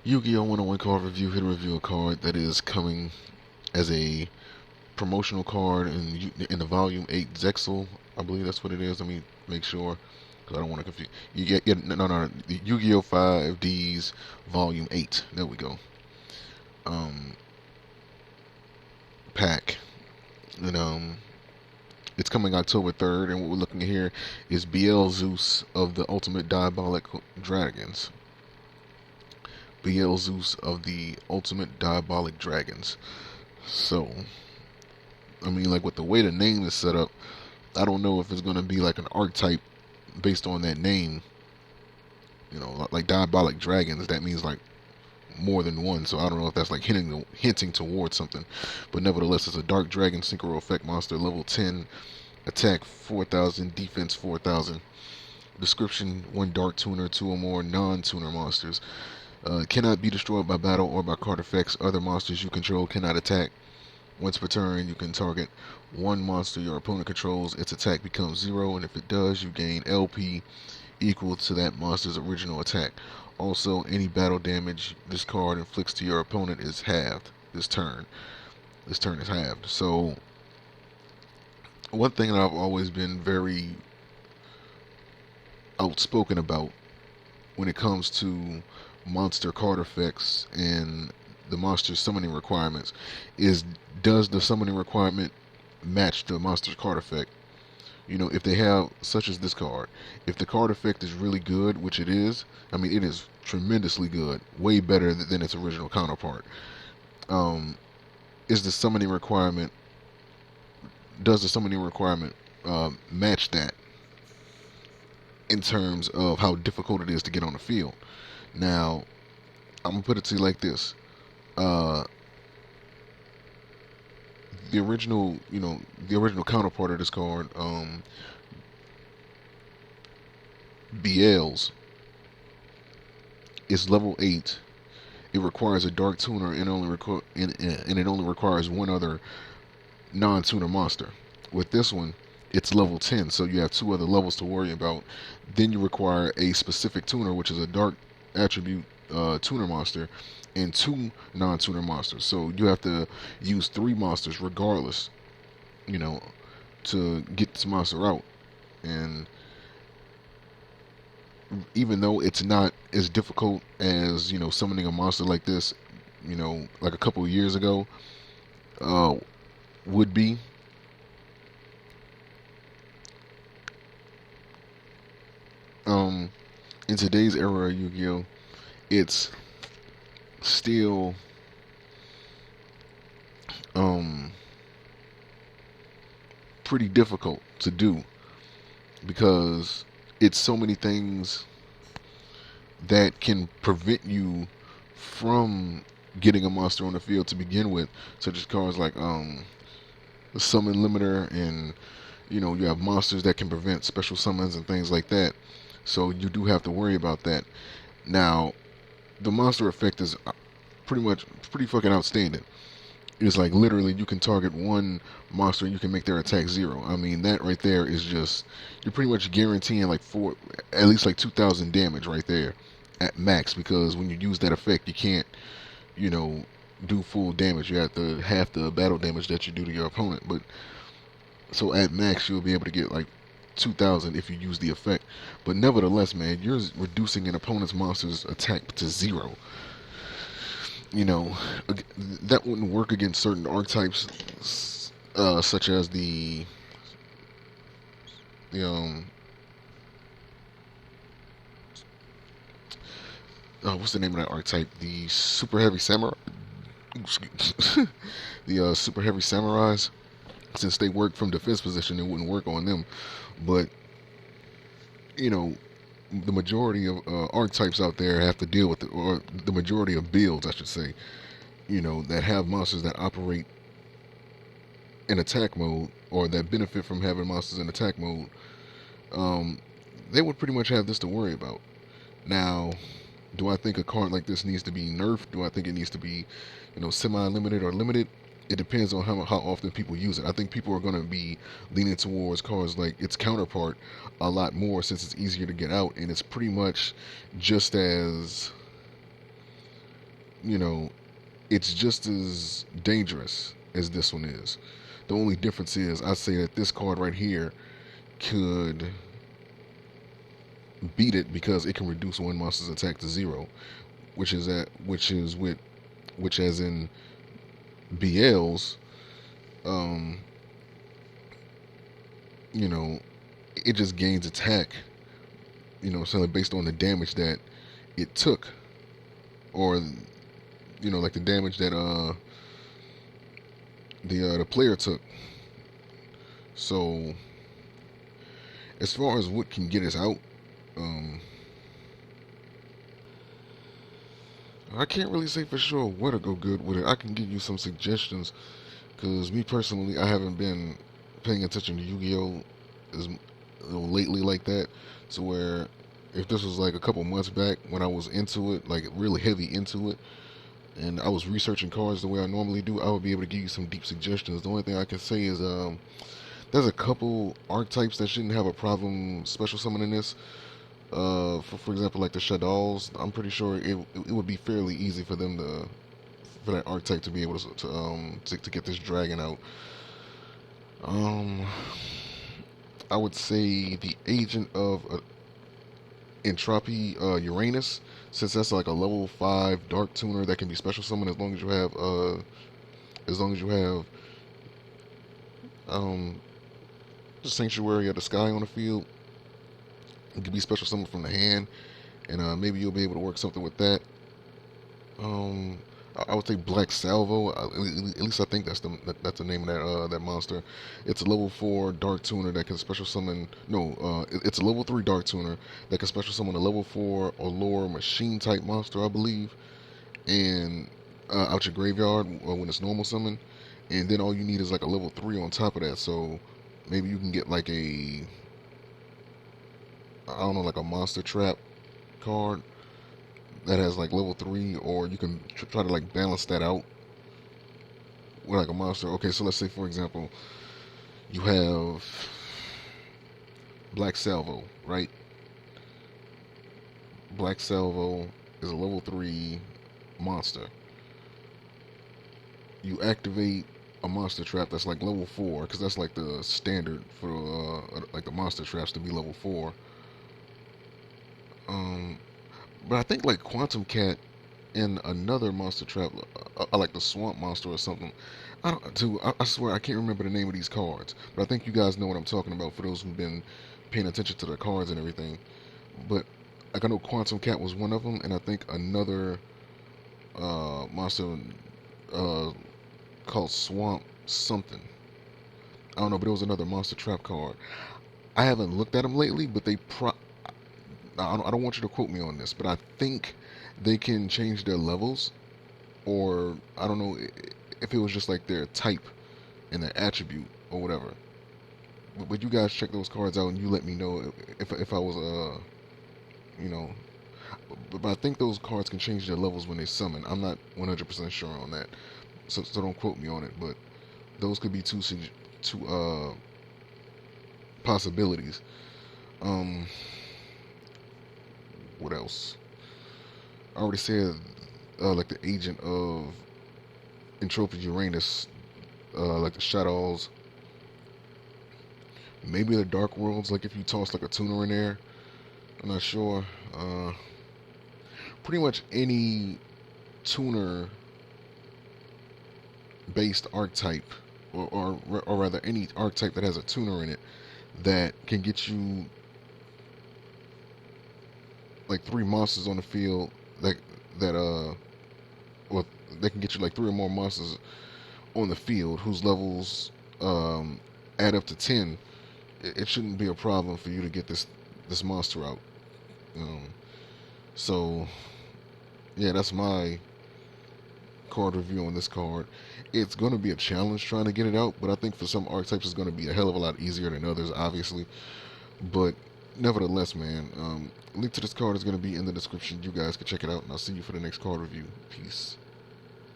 Yu-Gi-Oh! 101 card review. Here to review a card that is coming as a promotional card in the Volume 8 Zexal. I believe that's what it is. Let me make sure because I don't want to confuse. You get no, the Yu-Gi-Oh! 5Ds Volume 8. There we go. Um, Pack. And it's coming October 3rd, and what we're looking at here is Beelzeus of the Ultimate Diabolic Dragons. Beelzeus of the Ultimate Diabolic Dragons. So, I mean, like with the way the name is set up, I don't know if it's going to be like an archetype based on that name. You know, like Diabolic Dragons, that means like more than one. So I don't know if that's like hinting towards something. But nevertheless, it's a Dark Dragon Synchro Effect monster, level 10, attack 4,000, defense 4,000. Description: one Dark Tuner, two or more non-tuner monsters. Cannot be destroyed by battle or by card effects. Other monsters you control cannot attack. Once per turn, you can target one monster your opponent controls. Its attack becomes 0, and if it does, you gain LP equal to that monster's original attack. Also, any battle damage this card inflicts to your opponent is halved this turn. This turn is halved. So, one thing that I've always been very outspoken about when it comes to monster card effects and the monster summoning requirements is, does the summoning requirement match the monster's card effect? You know, if they have, such as this card, if the card effect is really good, which it is, I mean, it is tremendously good, way better than its original counterpart. Is the summoning requirement, does the summoning requirement match that in terms of how difficult it is to get on the field? Now, I'm gonna put it to you like this: uh, the original, the original counterpart of this card, BL's, is level 8. It requires a Dark Tuner and it only requires one other non-tuner monster. With this one, it's level 10, so you have two other levels to worry about. Then you require a specific tuner, which is a dark attribute tuner monster, and two non-tuner monsters. So you have to use 3 monsters regardless, you know, to get this monster out. And even though it's not as difficult as, summoning a monster like this, like a couple of years ago, uh, would be, in today's era of Yu-Gi-Oh, it's still um pretty difficult to do because it's so many things that can prevent you from getting a monster on the field to begin with, such as cards like the summon limiter, and you have monsters that can prevent special summons and things like that. So you do have to worry about that. Now, the monster effect is pretty fucking outstanding. It's like literally you can target one monster and you can make their attack 0. I mean, that right there is just, you're pretty much guaranteeing like at least like 2,000 damage right there at max, because when you use that effect you can't, do full damage. You have to half the battle damage that you do to your opponent. But so at max you'll be able to get like 2,000 if you use the effect. But nevertheless, man, you're reducing an opponent's monster's attack to 0. That wouldn't work against certain archetypes, such as the what's the name of that archetype? The super heavy samurai. The super heavy samurais. Since they work from defense position, it wouldn't work on them. But the majority of archetypes out there have to deal with it, or the majority of builds, I should say, that have monsters that operate in attack mode, or that benefit from having monsters in attack mode. They would pretty much have this to worry about. Now, do I think a card like this needs to be nerfed? Do I think it needs to be, semi-limited or limited? It depends on how often people use it. I think people are going to be leaning towards cards like its counterpart a lot more, since it's easier to get out, and it's pretty much just as you know, it's just as dangerous as this one is. The only difference is I say that this card right here could beat it because it can reduce one monster's attack to 0, which as in BL's, um, you know, it just gains attack, so based on the damage that it took, or like the damage that the player took. So as far as what can get us out, um, I can't really say for sure where to go good with it. I can give you some suggestions because me personally, I haven't been paying attention to Yu-Gi-Oh as lately like that. So where if this was like a couple months back when I was into it, like really heavy into it, and I was researching cards the way I normally do, I would be able to give you some deep suggestions. The only thing I can say is there's a couple archetypes that shouldn't have a problem special summoning this. For example, like the Shadows, I'm pretty sure it would be fairly easy for them for that archetype to be able to get this dragon out. Um, I would say the Agent of Entropy Uranus, since that's like a level 5 Dark Tuner that can be special summoned as long as you have um the Sanctuary of the Sky on the field. It can be special summoned from the hand, and maybe you'll be able to work something with that. Um, I would say Black Salvo. At least I think that's the name of that monster. It's a level 4 Dark Tuner that can special summon. No, it's a level 3 Dark Tuner that can special summon a level 4 or lower machine type monster, I believe, and out your graveyard when it's normal summon. And then all you need is like a level 3 on top of that. So maybe you can get like I don't know, like a monster trap card that has like level 3, or you can try to like balance that out with like a monster. Okay, so let's say for example you have Black Salvo, right? Black Salvo is a level 3 monster. You activate a monster trap that's like level 4, because that's like the standard for like the monster traps to be level 4. Um, but I think like Quantum Cat and another monster trap, like the Swamp Monster or something. I swear I can't remember the name of these cards, but I think you guys know what I'm talking about for those who've been paying attention to the cards and everything. But like I know Quantum Cat was one of them, and I think another monster uh, called Swamp something. I don't know, but it was another monster trap card. I haven't looked at them lately, but I don't want you to quote me on this, but I think they can change their levels, or I don't know if it was just like their type and their attribute or whatever. But you guys check those cards out and you let me know if I was you know. But I think those cards can change their levels when they summon. I'm not 100% sure on that, so don't quote me on it. But those could be two possibilities. Um, what else? I already said like the Agent of Entropy Uranus, like the Shadows. Maybe the Dark Worlds, like if you toss like a tuner in there. I'm not sure. Pretty much any tuner based archetype, or rather any archetype that has a tuner in it that can get you like 3 monsters on the field that well, they can get you like 3 or more monsters on the field whose levels add up to 10. It shouldn't be a problem for you to get this monster out. Um, so yeah, that's my card review on this card. It's going to be a challenge trying to get it out, but I think for some archetypes it's going to be a hell of a lot easier than others, obviously. But nevertheless, man, link to this card is going to be in the description. You guys can check it out, and I'll see you for the next card review. Peace.